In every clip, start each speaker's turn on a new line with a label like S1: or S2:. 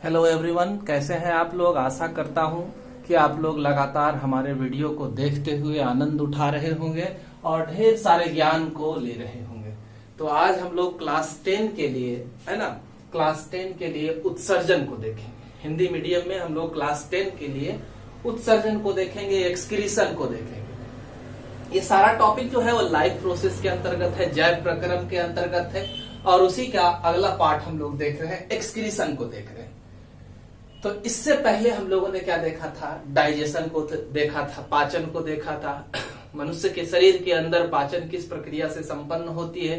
S1: Hello everyone, कैसे हैं आप लोग। आशा करता हूं कि आप लोग लगातार हमारे वीडियो को देखते हुए आनंद उठा रहे होंगे और ढेर सारे ज्ञान को ले रहे होंगे। तो आज हम लोग क्लास 10 के लिए, है ना, क्लास 10 के लिए उत्सर्जन को देखेंगे। हिंदी मीडियम में हम लोग क्लास 10 के लिए उत्सर्जन को देखेंगे, एक्सक्रीशन को देखेंगे। ये सारा टॉपिक जो है वो लाइफ प्रोसेस के अंतर्गत है, जैव प्रक्रम के अंतर्गत है और उसी का अगला पार्ट हम लोग देख रहे हैं, एक्सक्रीशन को देख रहे हैं। तो इससे पहले हम लोगों ने क्या देखा था, डाइजेशन को देखा था, पाचन को देखा था। मनुष्य के शरीर के अंदर पाचन किस प्रक्रिया से संपन्न होती है।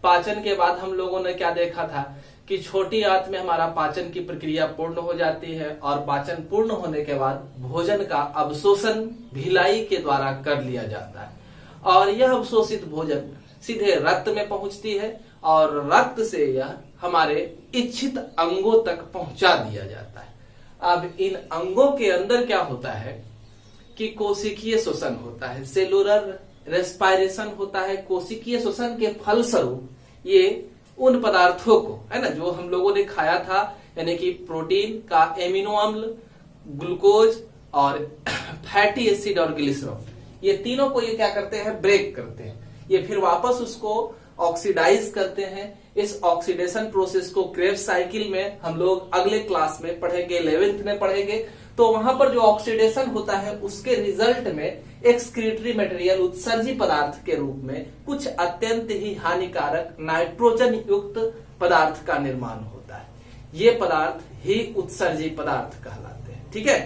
S1: पाचन के बाद हम लोगों ने क्या देखा था कि छोटी आंत में हमारा पाचन की प्रक्रिया पूर्ण हो जाती है और पाचन पूर्ण होने के बाद भोजन का अवशोषण भिलाई के द्वारा कर लिया जाता है और यह अवशोषित भोजन सीधे रक्त में पहुंचती है और रक्त से यह हमारे इच्छित अंगों तक पहुंचा दिया जाता है। अब इन अंगों के अंदर क्या होता है कि कोशिकीय श्वसन होता है, सेलुलर रेस्पायरेशन होता है। कोशिकीय श्वसन के फलस्वरूप ये उन पदार्थों को, है ना, जो हम लोगों ने खाया था, यानी कि प्रोटीन का एमिनो अम्ल, ग्लूकोज और फैटी एसिड और ग्लिसरॉल, ये तीनों को ये क्या करते हैं, ब्रेक करते हैं। ये फिर वापस उसको ऑक्सीडाइज करते हैं। इस ऑक्सीडेशन प्रोसेस को क्रेब्स साइकिल में हम लोग अगले क्लास में पढ़ेंगे, 11th में पढ़ेंगे। तो वहां पर जो ऑक्सीडेशन होता है उसके रिजल्ट में एक्सक्रीटरी मटेरियल, उत्सर्जी पदार्थ के रूप में कुछ अत्यंत ही हानिकारक नाइट्रोजन युक्त पदार्थ का निर्माण होता है। ये पदार्थ ही उत्सर्जी पदार्थ कहलाते हैं। ठीक है,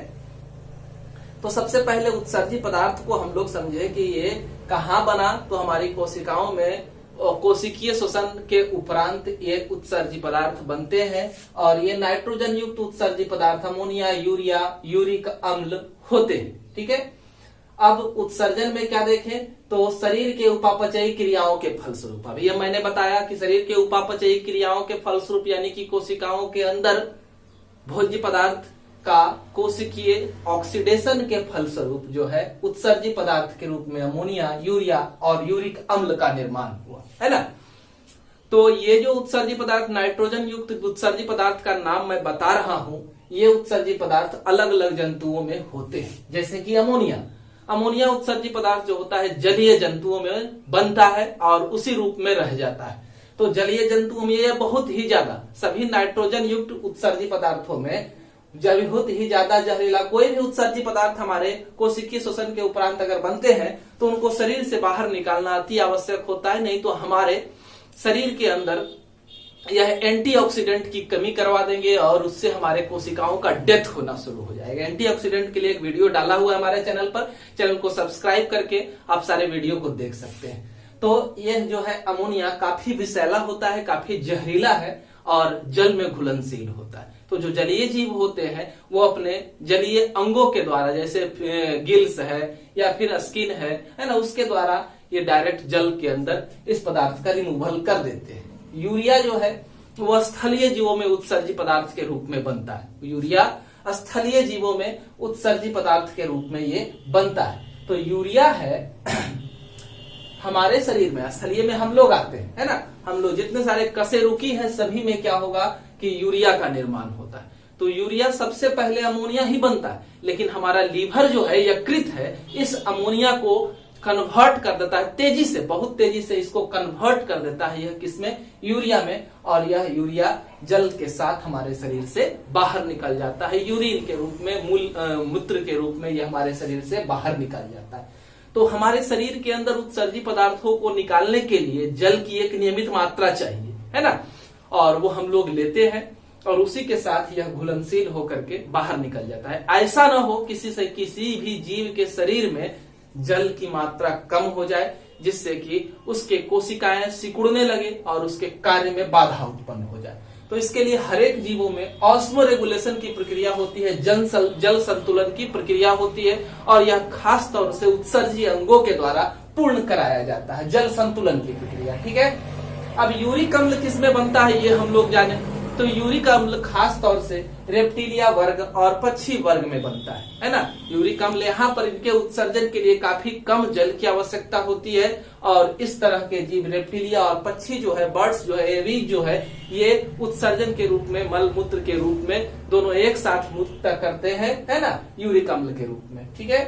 S1: तो सबसे पहले उत्सर्जी पदार्थ को हम लोग समझे कि ये कहाँ बना। तो हमारी कोशिकाओं में कोशिकीय श्वसन के उपरांत ये उत्सर्जी पदार्थ बनते हैं और ये नाइट्रोजन युक्त उत्सर्जी पदार्थ अमोनिया, यूरिया, यूरिक अम्ल होते हैं। ठीक है, अब उत्सर्जन में क्या देखें तो शरीर के उपापचयी क्रियाओं के फलस्वरूप, अभी यह मैंने बताया कि शरीर के उपापचयी क्रियाओं के फलस्वरूप यानी कि कोशिकाओं के अंदर भोज्य पदार्थ का कोशिकीय ऑक्सीडेशन के फलस्वरूप जो है उत्सर्जी पदार्थ के रूप में अमोनिया, यूरिया और यूरिक अम्ल का निर्माण हुआ, है ना। तो ये जो उत्सर्जी पदार्थ, नाइट्रोजन युक्त उत्सर्जी पदार्थ का नाम मैं बता रहा हूं, ये उत्सर्जी पदार्थ अलग अलग जंतुओं में होते हैं। जैसे कि अमोनिया उत्सर्जी पदार्थ जो होता है जलीय जंतुओं में बनता है और उसी रूप में रह जाता है। तो जलीय जंतुओं में यह बहुत ही ज्यादा, सभी नाइट्रोजन युक्त उत्सर्जी पदार्थों में जब बहुत ही ज्यादा जहरीला कोई भी उत्सर्जी पदार्थ हमारे कोशिकीय श्वसन के उपरांत अगर बनते हैं तो उनको शरीर से बाहर निकालना अति आवश्यक होता है, नहीं तो हमारे शरीर के अंदर यह एंटीऑक्सीडेंट की कमी करवा देंगे और उससे हमारे कोशिकाओं का डेथ होना शुरू हो जाएगा। एंटीऑक्सीडेंट के लिए एक वीडियो डाला हुआ है हमारे चैनल पर, चैनल को सब्सक्राइब करके आप सारे वीडियो को देख सकते हैं। तो यह जो है अमोनिया काफी विषैला होता है, काफी जहरीला है और जल में घुलनशील होता है। तो जो जलीय जीव होते हैं वो अपने जलीय अंगों के द्वारा, जैसे गिल्स है या फिर स्किन है ना, उसके द्वारा ये डायरेक्ट जल के अंदर इस पदार्थ का रिमूवल कर देते हैं। यूरिया जो है वो स्थलीय जीवों में उत्सर्जी पदार्थ के रूप में बनता है। यूरिया स्थलीय जीवों में उत्सर्जी पदार्थ के रूप में ये बनता है। तो यूरिया है हमारे शरीर में, स्थलीय में हम लोग आते हैं, है ना, हम लोग जितने सारे कशेरुकी हैं सभी में क्या होगा कि यूरिया का निर्माण होता है। तो यूरिया सबसे पहले अमोनिया ही बनता है, लेकिन हमारा लीवर जो है यकृत है इस अमोनिया को कन्वर्ट कर देता है तेजी से, बहुत तेजी से इसको कन्वर्ट कर देता है यह किसमें, यूरिया में, और यह यूरिया जल के साथ हमारे शरीर से बाहर निकल जाता है। यूरिन के रूप में, मूत्र के रूप में यह हमारे शरीर से बाहर निकल जाता है। तो हमारे शरीर के अंदर उत्सर्जी पदार्थों को निकालने के लिए जल की एक नियमित मात्रा चाहिए, है ना, और वो हम लोग लेते हैं और उसी के साथ यह घुलनशील होकर के बाहर निकल जाता है। ऐसा ना हो किसी भी जीव के शरीर में जल की मात्रा कम हो जाए जिससे कि उसके कोशिकाएं सिकुड़ने लगे और उसके कार्य में बाधा उत्पन्न हो जाए। तो इसके लिए हरेक जीवों में ऑस्मो रेगुलेशन की प्रक्रिया होती है, जल संतुलन की प्रक्रिया होती है और यह खास तौर से उत्सर्जी अंगों के द्वारा पूर्ण कराया जाता है, जल संतुलन की प्रक्रिया। ठीक है, अब यूरिक अम्ल किसमें बनता है ये हम लोग जाने। तो यूरिक अम्ल खास तौर से रेप्टिलिया वर्ग और पक्षी वर्ग में बनता है ना। यूरिक अम्ल यहाँ पर इनके उत्सर्जन के लिए काफी कम जल की आवश्यकता होती है और इस तरह के जीव रेप्टिलिया और पक्षी जो है, बर्ड्स जो है, एवीज जो है, ये उत्सर्जन के रूप में, मल मूत्र के रूप में दोनों एक साथ मूत्र करते हैं, है ना, यूरिक अम्ल के रूप में। ठीक है।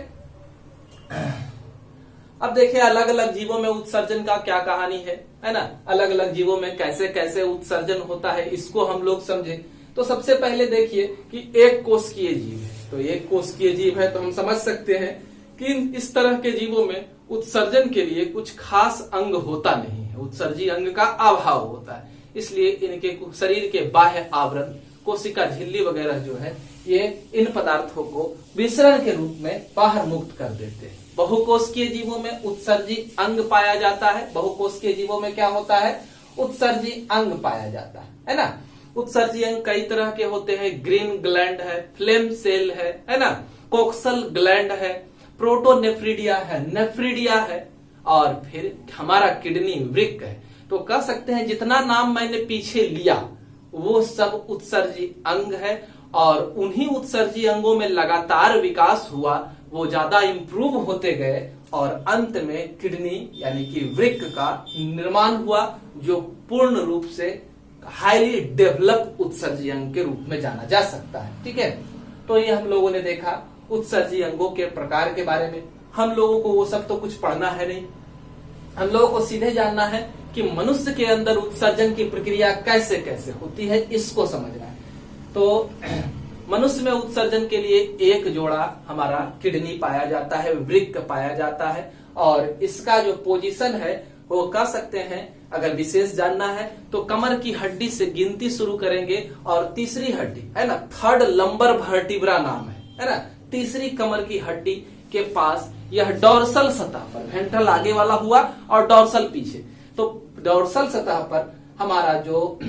S1: अब देखिए अलग अलग जीवों में उत्सर्जन का क्या कहानी है ना। अलग अलग जीवों में कैसे कैसे उत्सर्जन होता है इसको हम लोग समझे। तो सबसे पहले देखिए कि एक कोशिकीय जीव है। तो एक कोशिकीय जीव है तो हम समझ सकते हैं कि इस तरह के जीवों में उत्सर्जन के लिए कुछ खास अंग होता नहीं है, उत्सर्जी अंग का अभाव होता है। इसलिए इनके शरीर के बाह्य आवरण, कोशिका झिल्ली वगैरह जो है, ये इन पदार्थों को विसरण के रूप में बाहर मुक्त कर देते हैं। बहुकोशिकीय जीवों में उत्सर्जी अंग पाया जाता है। बहुकोशिकीय जीवों में क्या होता है? उत्सर्जी अंग पाया जाता है ना। उत्सर्जी अंग कई तरह के होते हैं। ग्रीन ग्लैंड है, फ्लेम सेल है ना, कोक्सल ग्लैंड है, प्रोटोनेफ्रिडिया है, नेफ्रिडिया है और फिर हमारा किडनी वृक्क है। तो कह सकते हैं जितना नाम मैंने पीछे लिया वो सब उत्सर्जी अंग है और उन्हीं उत्सर्जी अंगों में लगातार विकास हुआ, वो ज्यादा इंप्रूव होते गए और अंत में किडनी यानी कि वृक्क का निर्माण हुआ, जो पूर्ण रूप से हाईली डेवलप उत्सर्जी अंग के रूप में जाना जा सकता है। ठीक है। तो ये हम लोगों ने देखा उत्सर्जी अंगों के प्रकार के बारे में। हम लोगों को वो सब तो कुछ पढ़ना है नहीं, हम लोगों को सीधे जानना है कि मनुष्य के अंदर उत्सर्जन की प्रक्रिया कैसे कैसे होती है, इसको समझना है। तो मनुष्य में उत्सर्जन के लिए एक जोड़ा हमारा किडनी पाया जाता है, वृक्क पाया जाता है और इसका जो पोजीशन है वो कह सकते हैं, अगर विशेष जानना है तो कमर की हड्डी से गिनती शुरू करेंगे और तीसरी हड्डी है ना, थर्ड लंबर वर्टिब्रा नाम है ना, तीसरी कमर की हड्डी के पास यह डोर्सल सतह पर, वेंट्रल आगे वाला हुआ और डोर्सल पीछे, तो डोर्सल सतह पर हमारा जो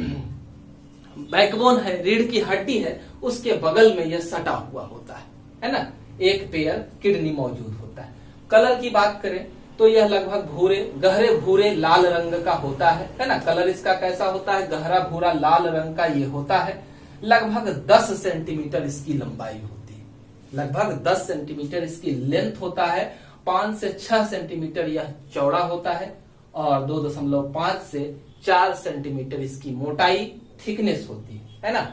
S1: बैकबोन है, रीढ़ की हड्डी है, उसके बगल में यह सटा हुआ होता है ना। एक पेयर किडनी मौजूद होता है। कलर की बात करें तो यह लगभग भूरे, गहरे भूरे लाल रंग का होता है ना। कलर इसका कैसा होता है? गहरा भूरा लाल रंग का ये होता है। लगभग 10 सेंटीमीटर इसकी लंबाई होती है, लगभग 10 सेंटीमीटर इसकी लेंथ होता है। 5 से 6 सेंटीमीटर यह चौड़ा होता है और 2.5 से 4 सेंटीमीटर इसकी मोटाई, थिकनेस होती है ना।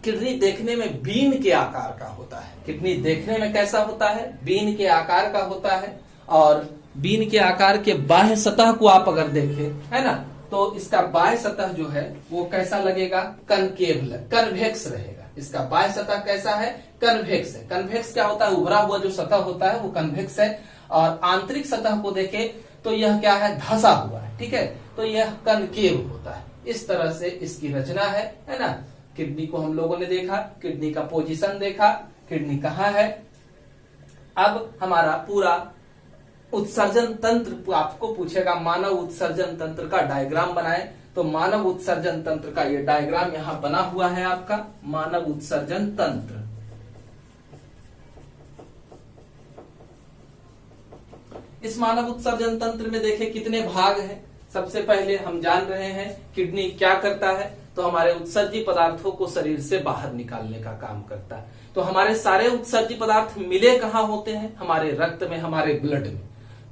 S1: किडनी देखने में बीन के आकार का होता है। किडनी देखने में कैसा होता है? बीन के आकार का होता है और बीन के आकार के बाह्य सतह को आप अगर देखें, है ना, तो इसका बाह्य सतह जो है वो कैसा लगेगा? कनकेव, कन्वेक्स रहेगा। इसका बाह्य सतह कैसा है? कन्वेक्स है। कन्वेक्स क्या होता है? उभरा हुआ जो सतह होता है वो कन्वेक्स है। और आंतरिक सतह को देखें तो यह क्या है? धसा हुआ है। ठीक है। तो यह कनकेव होता है। इस तरह से इसकी रचना है ना। किडनी को हम लोगों ने देखा, किडनी का पोजीशन देखा, किडनी कहाँ है। अब हमारा पूरा उत्सर्जन तंत्र आपको पूछेगा, मानव उत्सर्जन तंत्र का डायग्राम बनाएं। तो मानव उत्सर्जन तंत्र का ये डायग्राम यहां बना हुआ है आपका, मानव उत्सर्जन तंत्र। इस मानव उत्सर्जन तंत्र में देखें कितने भाग हैं। सबसे पहले हम जान रहे हैं किडनी क्या करता है, तो हमारे उत्सर्जी पदार्थों को शरीर से बाहर निकालने का काम करता है। तो हमारे सारे उत्सर्जी पदार्थ मिले कहाँ होते हैं? हमारे रक्त में, हमारे ब्लड में।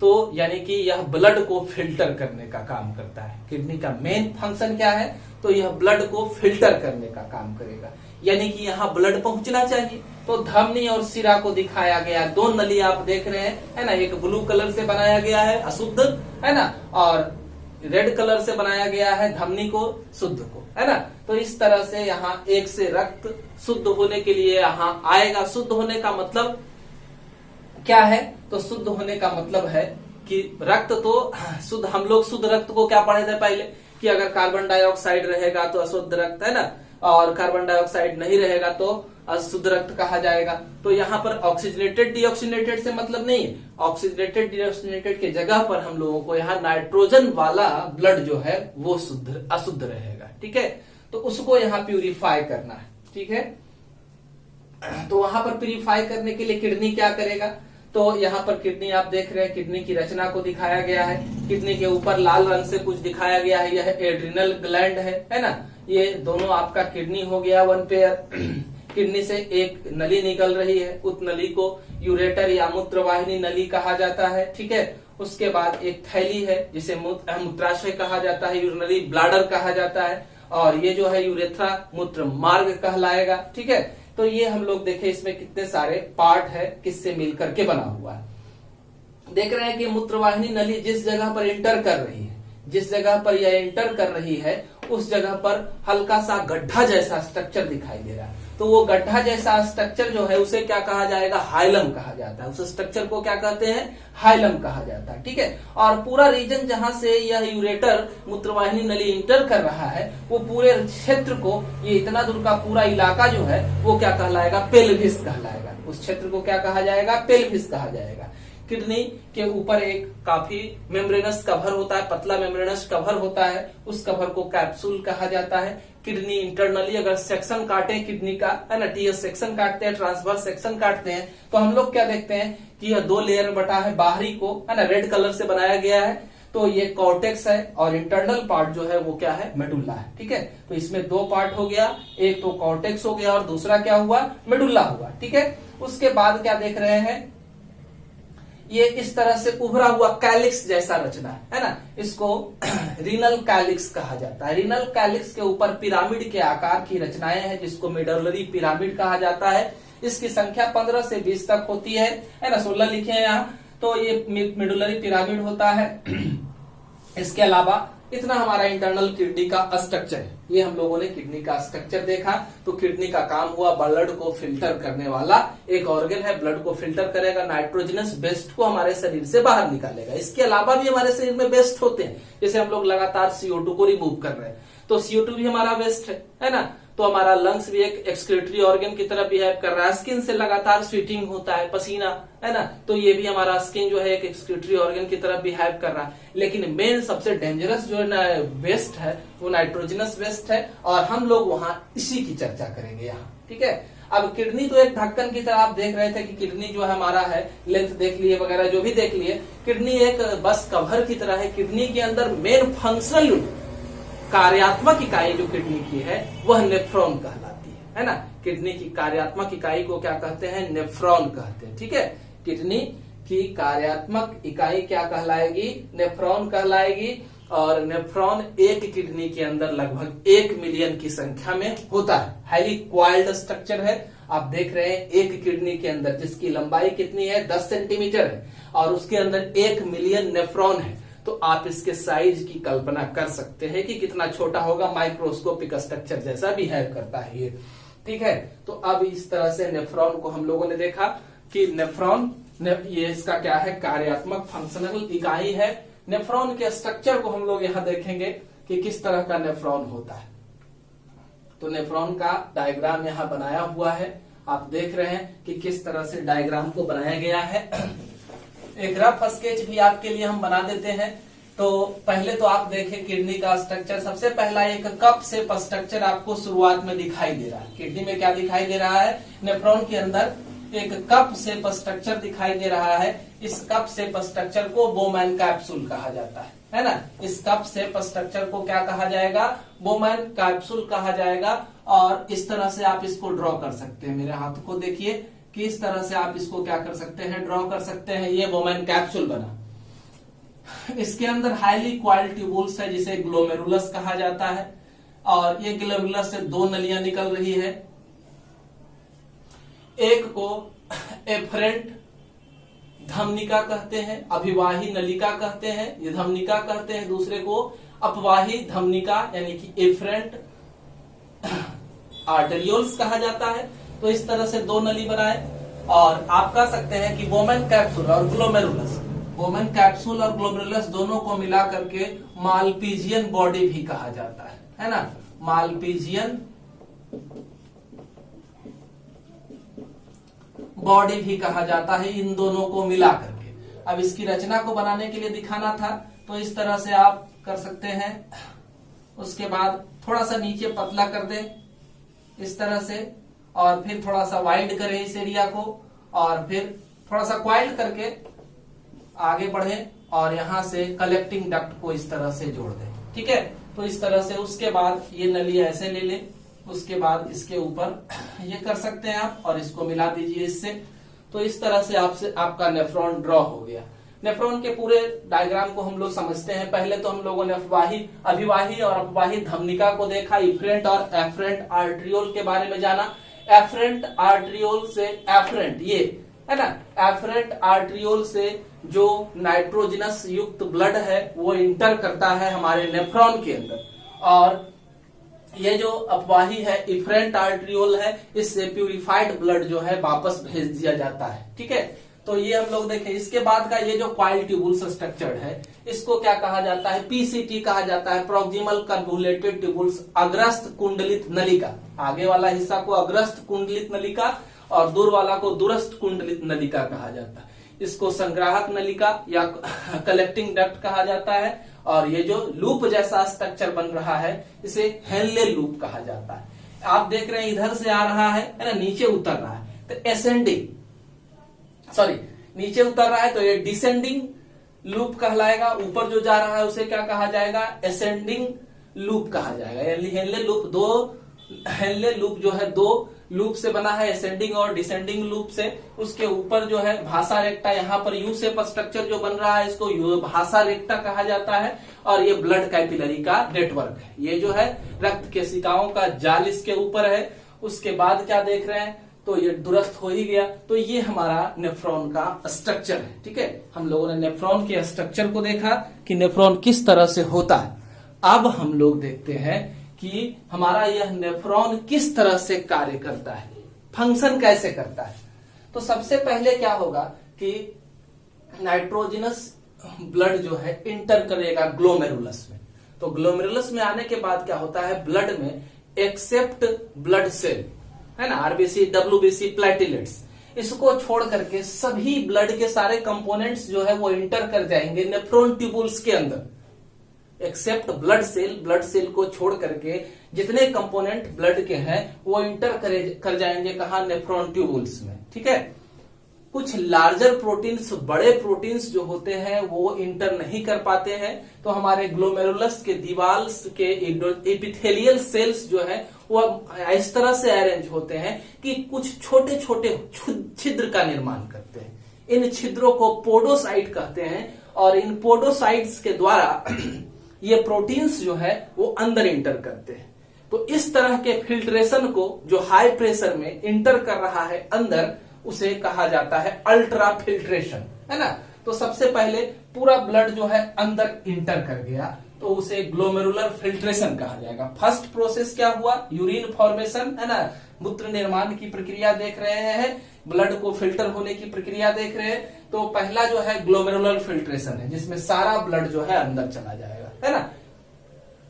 S1: तो यानी कि यह ब्लड को फिल्टर करने का काम करता है। किडनी का मेन फंक्शन क्या है? तो यह ब्लड को फिल्टर करने का काम करेगा। यानी कि यहाँ ब्लड पहुंचना चाहिए। तो धमनी और सिरा को दिखाया गया, 2 नली आप देख रहे हैं, है ना। एक ब्लू कलर से बनाया गया है अशुद्ध, है ना, और रेड कलर से बनाया गया है धमनी को, शुद्ध को, है ना। तो इस तरह से यहाँ एक से रक्त शुद्ध होने के लिए यहाँ आएगा। शुद्ध होने का मतलब क्या है? तो शुद्ध होने का मतलब है कि रक्त तो शुद्ध, हम लोग शुद्ध रक्त को क्या पढ़े थे पहले कि अगर कार्बन डाइऑक्साइड रहेगा तो अशुद्ध रक्त, है ना, और कार्बन डाइऑक्साइड नहीं रहेगा तो अशुद्ध रक्त कहा जाएगा। तो यहाँ पर ऑक्सीजनेटेड डीऑक्सीजनेटेड से मतलब नहीं है। ऑक्सीजनेटेड डीऑक्सीजनेटेड के जगह पर हम लोगों को यहाँ नाइट्रोजन वाला ब्लड जो है वो शुद्ध अशुद्ध रहेगा। ठीक है। तो उसको यहाँ प्यूरिफाई करना है। ठीक है। तो वहां पर प्यूरिफाई करने के लिए किडनी क्या करेगा? तो यहाँ पर किडनी आप देख रहे हैं, किडनी की रचना को दिखाया गया है। किडनी के ऊपर लाल रंग से कुछ दिखाया गया है, यह एड्रिनल ग्लैंड है ना। ये दोनों आपका किडनी हो गया वन पेयर। किडनी से एक नली निकल रही है, उस नली को यूरेटर या मूत्रवाहिनी नली कहा जाता है, ठीक है। उसके बाद एक थैली है जिसे मूत्राशय कहा जाता है, यूरिनरी ब्लैडर कहा जाता है, और ये जो है यूरेथ्रा मूत्र मार्ग कहलाएगा, ठीक है। तो ये हम लोग देखे इसमें कितने सारे पार्ट है, किससे मिलकर के बना हुआ है। देख रहे हैं कि मूत्रवाहिनी नली जिस जगह पर इंटर कर रही है, जिस जगह पर यह इंटर कर रही है उस जगह पर हल्का सा गड्ढा जैसा स्ट्रक्चर दिखाई दे रहा है। तो वो गड्ढा जैसा स्ट्रक्चर जो है उसे क्या कहा जाएगा, हाइलम कहा जाता है। उस स्ट्रक्चर को क्या कहते हैं, हाइलम कहा जाता है, ठीक है। और पूरा रीजन जहां से यह यूरेटर मूत्रवाहिनी नली इंटर कर रहा है, वो पूरे क्षेत्र को, ये इतना दूर का पूरा इलाका जो है वो क्या कहलाएगा, पेल्विस कहलाएगा। उस क्षेत्र को क्या कहा जाएगा, पेल्विस कहा जाएगा। किडनी के ऊपर एक काफी मेम्ब्रेनस कवर होता है, पतला मेम्ब्रेनस कवर होता है, उस कवर को कैप्सूल कहा जाता है। किडनी इंटरनली अगर सेक्शन काटे किडनी का, है ना, टीएस सेक्शन काटते हैं, ट्रांसवर्स सेक्शन काटते हैं, तो हम लोग क्या देखते हैं कि यह 2 लेयर बटा है, बाहरी को, है ना, रेड कलर से बनाया गया है। तो ये कॉर्टेक्स है और इंटरनल पार्ट जो है वो क्या है, मेडुल्ला है, ठीक है। तो इसमें 2 पार्ट हो गया, एक तो कॉर्टेक्स हो गया और दूसरा क्या हुआ, मेडुल्ला हुआ, ठीक है। उसके बाद क्या देख रहे हैं, ये इस तरह से उभरा हुआ कैलिक्स जैसा रचना है ना, इसको रीनल कैलिक्स कहा जाता है। रीनल कैलिक्स के ऊपर पिरामिड के आकार की रचनाएं हैं जिसको मेडुलरी पिरामिड कहा जाता है। इसकी संख्या 15 से 20 तक होती है ना, 16 लिखे हैं यहाँ। तो ये मेडुलरी पिरामिड होता है। इसके अलावा इतना हमारा इंटरनल किडनी का स्ट्रक्चर है। ये हम लोगों ने किडनी का स्ट्रक्चर देखा। तो किडनी का काम हुआ ब्लड को फिल्टर करने वाला एक ऑर्गन है, ब्लड को फिल्टर करेगा, नाइट्रोजनस वेस्ट को हमारे शरीर से बाहर निकालेगा। इसके अलावा भी हमारे शरीर में वेस्ट होते हैं, जैसे हम लोग लगातार CO2 को रिमूव कर रहे हैं, तो CO2 भी हमारा वेस्ट है ना। तो हमारा लंग्स भी एक एक्सक्रीटरी ऑर्गन की तरह बिहेव कर रहा है। स्किन से लगातार स्वेटिंग होता है, पसीना, है ना, तो ये भी हमारा स्किन जो है एक एक्सक्रीटरी ऑर्गन की तरह बिहेव कर रहा है। लेकिन मेन सबसे डेंजरस जो है वेस्ट है वो नाइट्रोजनस वेस्ट है, और हम लोग वहां इसी की चर्चा करेंगे यहाँ, ठीक है। अब किडनी तो एक ढक्कन की तरह आप देख रहे थे कि किडनी जो है हमारा है, लेंथ देख लिए वगैरह जो भी देख लिए, किडनी एक बस कवर की तरह है। किडनी के अंदर मेन फंक्शनल यूनिट, कार्यात्मक इकाई जो किडनी की है वह नेफ्रॉन कहलाती है ना। किडनी की कार्यात्मक इकाई को क्या कहते हैं, नेफ्रॉन कहते हैं, ठीक है। किडनी की कार्यात्मक इकाई क्या कहलाएगी, नेफ्रॉन कहलाएगी। और नेफ्रॉन एक किडनी के अंदर लगभग 1 मिलियन की संख्या में होता है। हाईली क्वाइल्ड स्ट्रक्चर है। आप देख रहे हैं एक किडनी के अंदर जिसकी लंबाई कितनी है, 10 सेंटीमीटर है, और उसके अंदर 1 मिलियन नेफ्रॉन है। तो आप इसके साइज की कल्पना कर सकते हैं कि कितना छोटा होगा, माइक्रोस्कोपिक स्ट्रक्चर जैसा बिहेव करता है ये, ठीक है। तो अब इस तरह से नेफ्रॉन को हम लोगों ने देखा कि नेफ्रॉन ये इसका क्या है, कार्यात्मक फंक्शनल इकाई है। नेफ्रॉन के स्ट्रक्चर को हम लोग यहाँ देखेंगे कि किस तरह का नेफ्रॉन होता है। तो नेफ्रॉन का डायग्राम यहाँ बनाया हुआ है, आप देख रहे हैं कि किस तरह से डायग्राम को बनाया गया है। एक रफ स्केच भी आपके लिए हम बना देते हैं। तो पहले तो आप देखें किडनी का स्ट्रक्चर। सबसे पहला एक कप शेप स्ट्रक्चर आपको शुरुआत में दिखाई दे रहा है। किडनी में क्या दिखाई दे रहा है, नेफ्रॉन के अंदर एक कप शेप स्ट्रक्चर दिखाई दे रहा है। इस कप शेप स्ट्रक्चर को बोमैन कैप्सूल कहा जाता है ना। इस कप शेप स्ट्रक्चर को क्या कहा जाएगा, बोमैन कैप्सूल कहा जाएगा। और इस तरह से आप इसको ड्रॉ कर सकते हैं। मेरे हाथ को देखिए कि इस तरह से आप इसको क्या कर सकते हैं, ड्रॉ कर सकते हैं। ये बोमैन कैप्सूल बना। इसके अंदर हाईली क्वाइल्ड ट्यूबुल्स है जिसे ग्लोमेरुलस कहा जाता है, और ये ग्लोमेरुलस से 2 नलियां निकल रही है। एक को एफरेंट धमनिका कहते हैं, अभिवाही नलिका कहते हैं, ये धमनिका कहते हैं। दूसरे को अपवाही धमनिका यानी कि एफरेंट आर्टेरियोल्स कहा जाता है। तो इस तरह से 2 नली बनाए। और आप कह सकते हैं कि बोमैन कैप्सूल और ग्लोमेरुलस, बोमैन कैप्सूल और ग्लोमेरुलस दोनों को मिला करके मालपीजियन बॉडी भी कहा जाता है ना। मालपीजियन बॉडी भी कहा जाता है इन दोनों को मिला करके। अब इसकी रचना को बनाने के लिए दिखाना था, तो इस तरह से आप कर सकते हैं। उसके बाद थोड़ा सा नीचे पतला कर दें इस तरह से, और फिर थोड़ा सा वाइड करें इस एरिया को, और फिर थोड़ा सा क्वाइल करके आगे बढ़े और यहाँ से कलेक्टिंग डक्ट को इस तरह से जोड़ दें। ठीक है, तो इस तरह से उसके बाद ये नली ऐसे ले लें, उसके बाद इसके ऊपर ये कर सकते हैं आप और इसको मिला दीजिए इससे। तो इस तरह से आपका नेफ्रॉन ड्रॉ हो गया। नेफ्रॉन के पूरे डायग्राम को हम लोग समझते हैं। पहले तो हम लोगों ने अभिवाही और अपवाही धमनिका को देखा, इफरेंट और एफरेंट आर्ट्रियोल के बारे में जाना। एफरेंट आर्ट्रियोल से एफरेंट, ये है ना, एफरेंट आर्ट्रियोल से जो नाइट्रोजनस युक्त ब्लड है वो इंटर करता है हमारे नेफ्रॉन के अंदर, और ये जो अपवाही है इफरेंट आर्ट्रियोल है, इससे प्यूरिफाइड ब्लड जो है वापस भेज दिया जाता है। ठीक है, तो ये हम लोग देखें। इसके बाद का ये जो क्वाइल ट्यूबुल्स स्ट्रक्चर्ड है, इसको क्या कहा जाता है? पीसीटी कहा जाता है, प्रॉक्सिमल कन्वोल्यूटेड ट्यूबुल्स, अग्रस्त कुंडलित नलिका। आगे वाला हिस्सा को अग्रस्त कुंडलित नलिका और दूर वाला को दूरस्थ कुंडलित नलिका कहा जाता है। इसको संग्राहक नलिका या कलेक्टिंग डक्ट कहा जाता है, और ये जो लूप जैसा स्ट्रक्चर बन रहा है इसे हेनले लूप कहा जाता है। आप देख रहे हैं इधर से आ रहा है ना, नीचे उतर रहा है तो एसेंडिंग, नीचे उतर रहा है तो ये डिसेंडिंग लूप कहलाएगा। ऊपर जो जा रहा है उसे क्या कहा जाएगा? एसेंडिंग लूप कहा जाएगा। हेनले लूप जो है दो लूप से बना है, एसेंडिंग और डिसेंडिंग लूप से। उसके ऊपर जो है भासा रेक्टा, यहाँ पर यू शेप स्ट्रक्चर जो बन रहा है इसको भासा रेक्टा कहा जाता है, और ये ब्लड कैपिलरी का नेटवर्क है। ये जो है रक्त केशिकाओं का जाल इसके ऊपर है। उसके बाद क्या देख रहे हैं? तो ये दुरस्थ हो ही गया। तो ये हमारा नेफ्रॉन का स्ट्रक्चर है। ठीक है, हम लोगों ने नेफ्रॉन के स्ट्रक्चर को देखा कि नेफ्रॉन किस तरह से होता है। अब हम लोग देखते हैं कि हमारा यह नेफ्रॉन किस तरह से कार्य करता है, फंक्शन कैसे करता है। तो सबसे पहले क्या होगा कि नाइट्रोजनस ब्लड जो है इंटर करेगा ग्लोमेरुलस में। तो ग्लोमेरुलस में आने के बाद क्या होता है? ब्लड में एक्सेप्ट ब्लड सेल है ना, आरबीसी, डब्ल्यूबीसी, प्लेटलेट्स, इसको छोड़ करके सभी ब्लड के सारे कंपोनेंट्स जो है वो इंटर कर जाएंगे नेफ्रॉन ट्यूबुल्स के अंदर। एक्सेप्ट ब्लड सेल को छोड़ करके जितने कंपोनेंट ब्लड के हैं वो इंटर कर जाएंगे कहा? नेफ्रॉन ट्यूबुल्स में। ठीक है, कुछ लार्जर प्रोटीन्स, बड़े प्रोटीन्स जो होते हैं वो इंटर नहीं कर पाते हैं। तो हमारे ग्लोमेरुलस के दीवार के एपिथेलियल सेल्स जो है वो इस तरह से अरेंज होते हैं कि कुछ छोटे छोटे छिद्र का निर्माण करते हैं। इन छिद्रों को पोडोसाइट कहते हैं, और इन पोडोसाइट्स के द्वारा ये प्रोटीन्स जो है वो अंदर इंटर करते हैं। तो इस तरह के फिल्ट्रेशन को जो हाई प्रेशर में इंटर कर रहा है अंदर, उसे कहा जाता है अल्ट्रा फिल्ट्रेशन, है ना। तो सबसे पहले पूरा ब्लड जो है अंदर इंटर कर गया तो उसे ग्लोमेरुलर फिल्ट्रेशन कहा जाएगा। फर्स्ट प्रोसेस क्या हुआ? यूरिन फॉर्मेशन, है ना, मूत्र निर्माण की प्रक्रिया देख रहे हैं, ब्लड को फिल्टर होने की प्रक्रिया देख रहे हैं। तो पहला जो है ग्लोमेरुलर फिल्ट्रेशन है, जिसमें सारा ब्लड जो है अंदर चला जाएगा, है ना।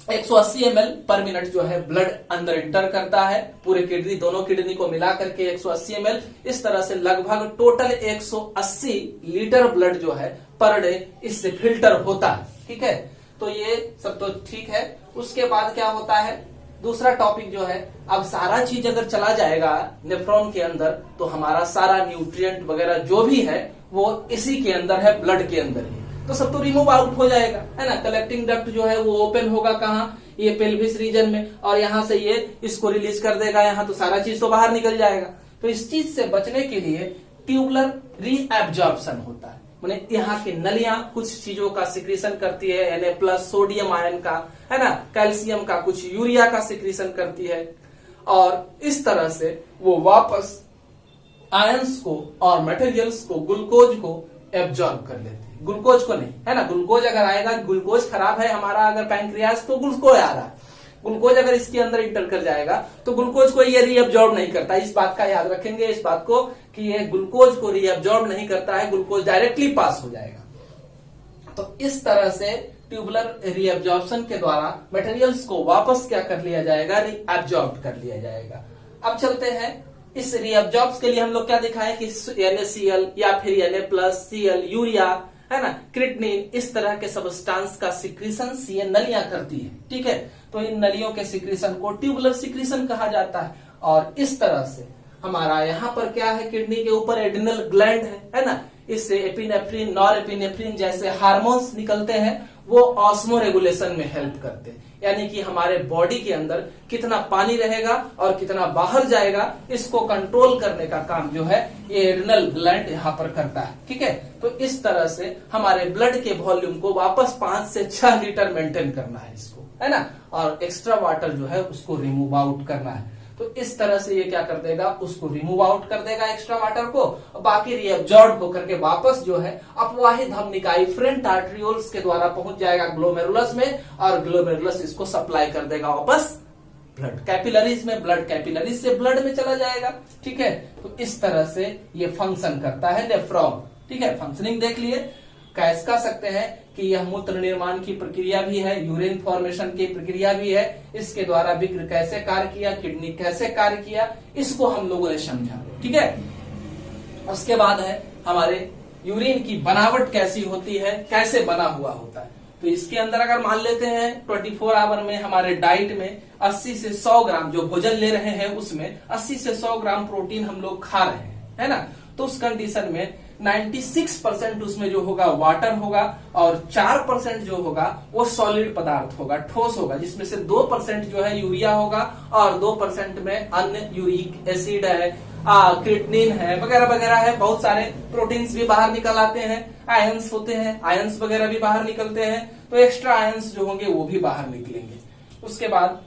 S1: 180 ml पर मिनट जो है ब्लड अंदर इंटर करता है, पूरे किडनी, दोनों किडनी को मिला करके 180 ml, इस तरह से लगभग टोटल 180 लीटर ब्लड जो है पर डे इससे फिल्टर होता है। ठीक है, तो ये सब तो ठीक है। उसके बाद क्या होता है? दूसरा टॉपिक जो है, अब सारा चीज अगर चला जाएगा नेफ्रॉन के अंदर तो हमारा सारा न्यूट्रिएंट वगैरह जो भी है वो इसी के अंदर है, ब्लड के अंदर ही, तो सब तो रिमूव आउट हो जाएगा, है ना। कलेक्टिंग डक्ट जो है वो ओपन होगा कहाँ? ये पेल्विस रीजन में, और यहाँ से ये इसको रिलीज कर देगा यहाँ, तो सारा चीज तो बाहर निकल जाएगा। तो इस चीज से बचने के लिए ट्यूबुलर रीएब्जॉर्प्शन होता है, माने यहाँ की नलियां कुछ चीजों का सिक्रीशन करती है, Na+ सोडियम आयन का, है ना, कैल्शियम का, कुछ यूरिया का सिक्रीशन करती है, और इस तरह से वो वापस आयंस को और मटेरियल्स को, ग्लूकोज को एब्जॉर्ब कर लेते हैं। ग्लूकोज को नहीं, है ना। ग्लूकोज अगर आएगा, ग्लूकोज खराब है हमारा अगर पैंक्रियाज, तो ग्लूकोज आ रहा है, ग्लूकोज अगर इसके अंदर इंटर कर जाएगा तो ग्लूकोज को ये रीअब्जॉर्ब नहीं करता। इस बात का याद रखेंगे, इस बात को कि ये ग्लूकोज को रीअब्जॉर्ब नहीं करता है, ग्लूकोज डायरेक्टली पास हो जाएगा। तो इस तरह से ट्यूबुलर रीअब्जॉर्प्शन के द्वारा मटेरियल्स को वापस क्या कर लिया जाएगा? रीअब्जॉर्ब कर लिया जाएगा। अब चलते हैं इस रीअब्जॉर्ब के लिए हम लोग क्या दिखाएं कि NaCl या फिर Na+, Cl, यूरिया, है ना, क्रिएटिनिन, इस तरह के सबस्टांस का सिक्रीशन ये नलियां करती है। ठीक है, तो इन नलियों के सिक्रीशन को ट्यूबुलर सिक्रीशन कहा जाता है, और इस तरह से हमारा यहाँ पर क्या है, किडनी के ऊपर एड्रिनल ग्लैंड है ना। इससे एपिनेफ्रिन, नॉरएपिनेफ्रिन जैसे हार्मोन्स निकलते हैं, वो ऑस्मो रेगुलेशन में हेल्प करते हैं। यानी कि हमारे बॉडी के अंदर कितना पानी रहेगा और कितना बाहर जाएगा, इसको कंट्रोल करने का काम जो है ये एड्रिनल ग्लैंड यहाँ पर करता है। ठीक है, तो इस तरह से हमारे ब्लड के वॉल्यूम को वापस 5 से 6 लीटर मेंटेन करना है इसको, है ना। और एक्स्ट्रा वाटर जो है उसको रिमूव आउट करना है। तो इस तरह से ये क्या कर देगा, उसको रिमूव आउट कर देगा एक्स्ट्रा वाटर को, बाकी रीअब्जॉर्ब होकर के वापस जो है अपवाही धमनिका इफरेंट आर्टरियोल्स के द्वारा पहुंच जाएगा ग्लोमेरुलस में, और ग्लोमेरुलस इसको सप्लाई कर देगा वापस ब्लड कैपिलरीज में, ब्लड कैपिलरीज से ब्लड में चला जाएगा। ठीक है, तो इस तरह से ये फंक्शन करता है नेफ्रॉन। ठीक है, फंक्शनिंग देख लिए। कैसे कह सकते हैं कि यह मूत्र निर्माण की प्रक्रिया भी है, यूरिन फॉर्मेशन की प्रक्रिया भी है। इसके द्वारा विक्र कैसे कार्य किया, किडनी कैसे कार्य किया, इसको हम लोगों ने समझा। ठीक है, उसके बाद है हमारे यूरिन की बनावट कैसी होती है, कैसे बना हुआ होता है। तो इसके अंदर अगर मान लेते हैं 24 आवर में हमारे डाइट में 80 से 100 ग्राम जो भोजन ले रहे हैं उसमें 80 से 100 ग्राम प्रोटीन हम लोग खा रहे हैं, है ना। तो उस कंडीशन में 96% उसमें जो होगा वाटर होगा, और 4% जो होगा वो सॉलिड पदार्थ होगा, ठोस होगा, जिसमें से 2% जो है यूरिया होगा, और 2% में अन्य यूरिक एसिड है, क्रिएटिनिन है, वगैरह वगैरह है। बहुत सारे प्रोटीन्स भी बाहर निकल आते हैं, आयंस होते हैं, आयंस वगैरह भी बाहर निकलते हैं। तो एक्स्ट्रा आयंस जो होंगे वो भी बाहर निकलेंगे। उसके बाद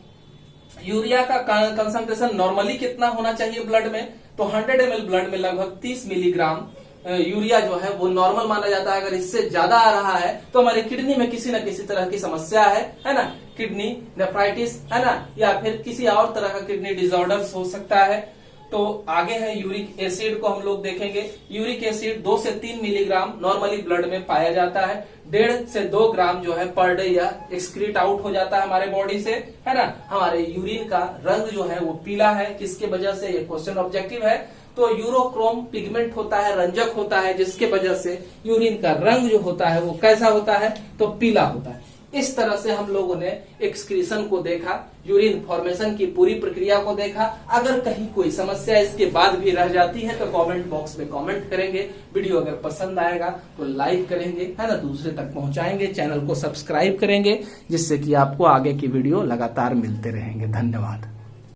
S1: यूरिया का कंसंट्रेशन नॉर्मली कितना होना चाहिए ब्लड में, तो 100 ml ब्लड में लगभग 30 मिलीग्राम यूरिया जो है वो नॉर्मल माना जाता है। अगर इससे ज्यादा आ रहा है तो हमारी किडनी में किसी न किसी तरह की समस्या है ना, किडनी नेफ्राइटिस, है ना, या फिर किसी और तरह का किडनी डिसऑर्डर्स हो सकता है। तो आगे है यूरिक एसिड को हम लोग देखेंगे। यूरिक एसिड 2 से 3 मिलीग्राम नॉर्मली ब्लड में पाया जाता है। 1.5 से 2 ग्राम जो है पर डे या एक्सक्रीट आउट हो जाता है हमारे बॉडी से, है ना। हमारे यूरिन का रंग जो है वो पीला है, किसके वजह से, ये क्वेश्चन ऑब्जेक्टिव है। तो यूरोक्रोम पिगमेंट होता है, रंजक होता है, जिसके वजह से यूरिन का रंग जो होता है वो कैसा होता है, तो पीला होता है। इस तरह से हम लोगों ने एक्सक्रीशन को देखा, यूरिन फॉर्मेशन की पूरी प्रक्रिया को देखा। अगर कहीं कोई समस्या इसके बाद भी रह जाती है तो कमेंट बॉक्स में कमेंट करेंगे। वीडियो अगर पसंद आएगा तो लाइक करेंगे, है ना, दूसरे तक पहुंचाएंगे, चैनल को सब्सक्राइब करेंगे, जिससे कि आपको आगे की वीडियो लगातार मिलते रहेंगे। धन्यवाद।